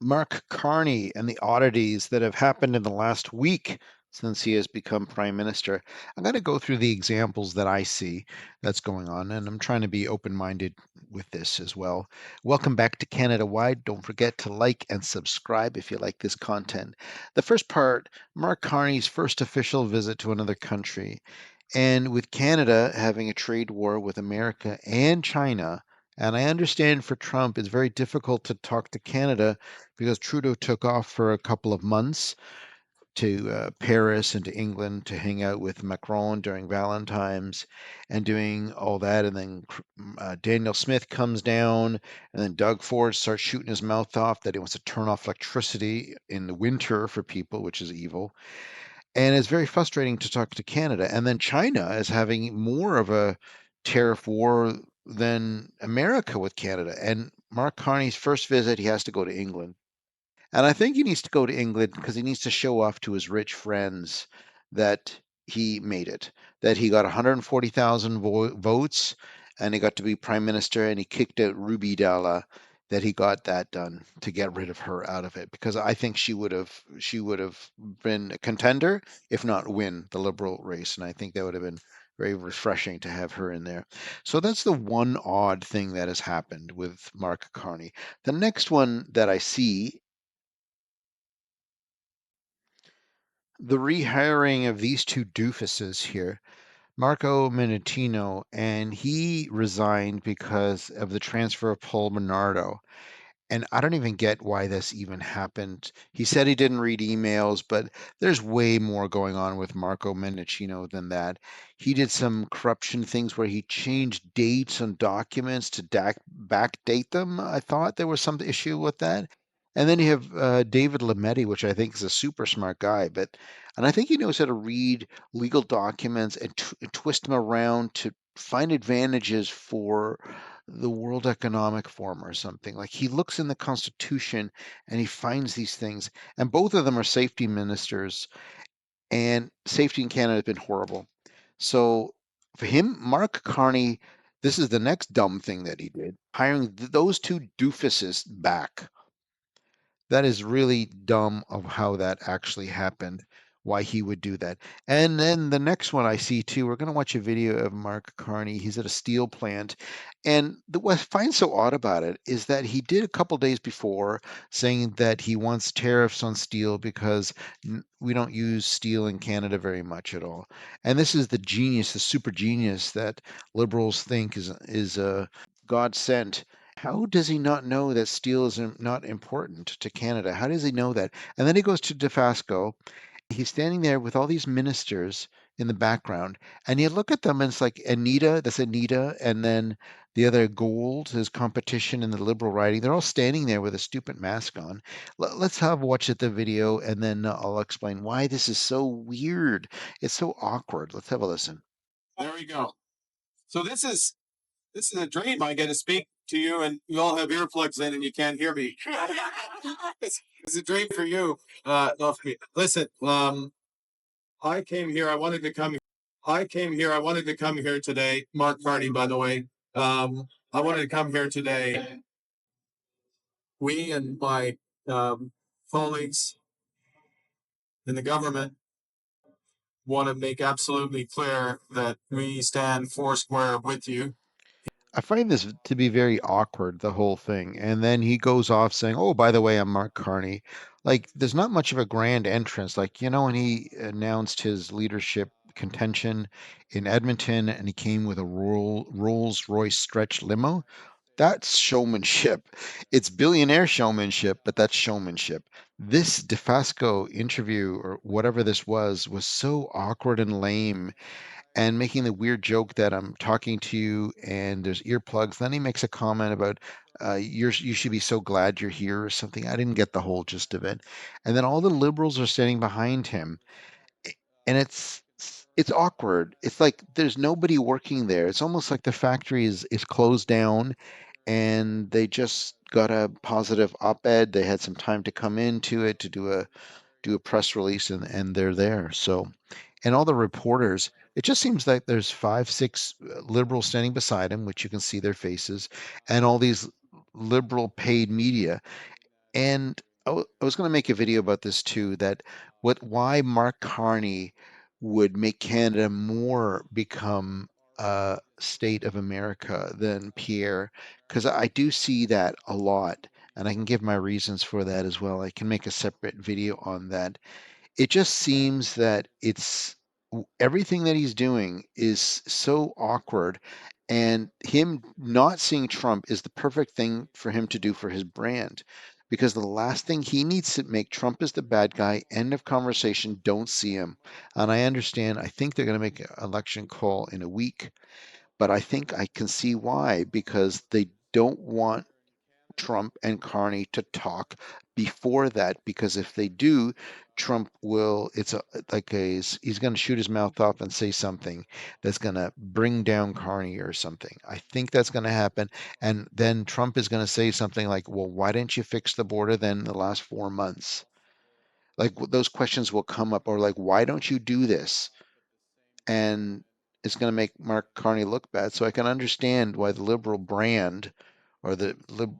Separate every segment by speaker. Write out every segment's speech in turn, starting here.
Speaker 1: Mark Carney and the oddities that have happened in the last week since he has become prime minister. I'm going to go through the examples that I see that's going on, and I'm trying to be open-minded with this as well. Welcome back to Canada Wide. Don't forget to like and subscribe if you like this content. The first part, Mark Carney's first official visit to another country. And with Canada having a trade war with America and China, and I understand for Trump, it's very difficult to talk to Canada because Trudeau took off for a couple of months to Paris and to England to hang out with Macron during Valentine's and doing all that. And then Daniel Smith comes down, and then Doug Ford starts shooting his mouth off that he wants to turn off electricity in the winter for people, which is evil. And it's very frustrating to talk to Canada. And then China is having more of a tariff war than America with Canada. And Mark Carney's first visit, he has to go to England. And I think he needs to go to England because he needs to show off to his rich friends that he made it, that he got 140,000 votes and he got to be prime minister and he kicked out Ruby Dalla, that he got that done to get rid of her out of it, because I think she would have been a contender, if not win the Liberal race. And I think that would have been very refreshing to have her in there. So that's the one odd thing that has happened with Mark Carney. The next one that I see, the rehiring of these two doofuses here, Marco Minutino, and he resigned because of the transfer of Paul Bernardo. And I don't even get why this even happened. He said he didn't read emails, but there's way more going on with Marco Mendicino than that. He did some corruption things where he changed dates on documents to backdate them. I thought there was some issue with that. And then you have David Lametti, which I think is a super smart guy, and I think he knows how to read legal documents and twist them around to find advantages for the World Economic Forum or something. Like, he looks in the Constitution and he finds these things, and both of them are safety ministers, and safety in Canada has been horrible. So for him, Mark Carney, this is the next dumb thing that he did, hiring those two doofuses back. That is really dumb of how that actually happened, why he would do that. And then the next one I see too, we're going to watch a video of Mark Carney. He's at a steel plant. And what I find so odd about it is that he did a couple days before saying that he wants tariffs on steel because we don't use steel in Canada very much at all. And this is the genius, the super genius that liberals think is God sent. How does he not know that steel is not important to Canada? How does he know that? And then he goes to DeFasco. He's standing there with all these ministers in the background, and you look at them, and it's like Anita, that's Anita, and then the other Gold, his competition in the Liberal riding. They're all standing there with a stupid mask on. Let's have watch at the video, and then I'll explain why this is so weird. It's so awkward. Let's have a listen.
Speaker 2: There we go. So this is a dream. I get to speak to you, and you all have earplugs in, and you can't hear me. It's a dream for you. Not for me. Listen, I came here. I wanted to come. I came here. I wanted to come here today. Mark Carney, by the way. I wanted to come here today. We and my colleagues in the government want to make absolutely clear that we stand four square with you.
Speaker 1: I find this to be very awkward, the whole thing. And then he goes off saying, "Oh, by the way, I'm Mark Carney." Like, there's not much of a grand entrance. Like, when he announced his leadership contention in Edmonton and he came with a Rolls-Royce stretch limo, that's showmanship. It's billionaire showmanship, but that's showmanship. This DeFasco interview, or whatever this was so awkward and lame, and making the weird joke that I'm talking to you and there's earplugs. Then he makes a comment about you should be so glad you're here or something. I didn't get the whole gist of it. And then all the liberals are standing behind him, and it's awkward. It's like there's nobody working there. It's almost like the factory is closed down, and they just got a positive op-ed. They had some time to come into it to do a press release, and they're there. So, and all the reporters, it just seems like there's 5, 6 liberals standing beside him, which you can see their faces, and all these liberal paid media. And I was going to make a video about this too, that why Mark Carney would make Canada more become a state of America than Pierre, because I do see that a lot, and I can give my reasons for that as well. I can make a separate video on that. It just seems that everything that he's doing is so awkward, and him not seeing Trump is the perfect thing for him to do for his brand, because the last thing he needs to make Trump is the bad guy. End of conversation. Don't see him. And I understand. I think they're going to make an election call in a week, but I think I can see why, because they don't want Trump and Carney to talk before that, because if they do, Trump will, it's a, like a, he's going to shoot his mouth off and say something that's going to bring down Carney or something. I think that's going to happen. And then Trump is going to say something like, well, why didn't you fix the border then in the last 4 months? Like those questions will come up, or like, why don't you do this? And it's going to make Mark Carney look bad. So I can understand why the liberal brand, or the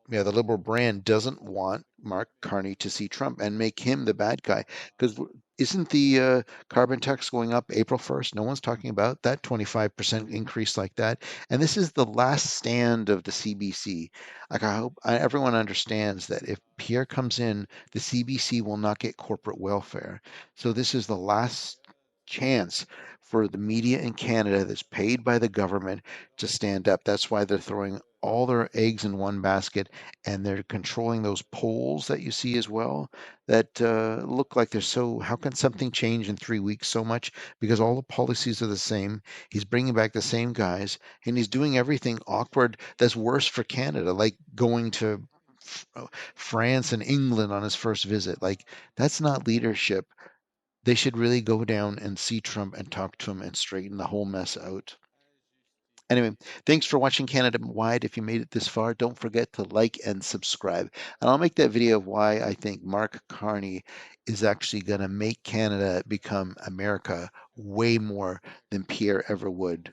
Speaker 1: liberal brand doesn't want Mark Carney to see Trump and make him the bad guy. Because isn't the carbon tax going up April 1st? No one's talking about that 25% increase like that. And this is the last stand of the CBC. Like I hope everyone understands that if Pierre comes in, the CBC will not get corporate welfare. So this is the last chance for the media in Canada that's paid by the government to stand up. That's why they're throwing all their eggs in one basket, and they're controlling those polls that you see as well, that look like they're so. How can something change in 3 weeks so much? Because all the policies are the same. He's bringing back the same guys, and he's doing everything awkward that's worse for Canada, like going to France and England on his first visit. Like, that's not leadership. They should really go down and see Trump and talk to him and straighten the whole mess out. Anyway, thanks for watching Canada Wide. If you made it this far, don't forget to like and subscribe. And I'll make that video of why I think Mark Carney is actually going to make Canada become America way more than Pierre ever would.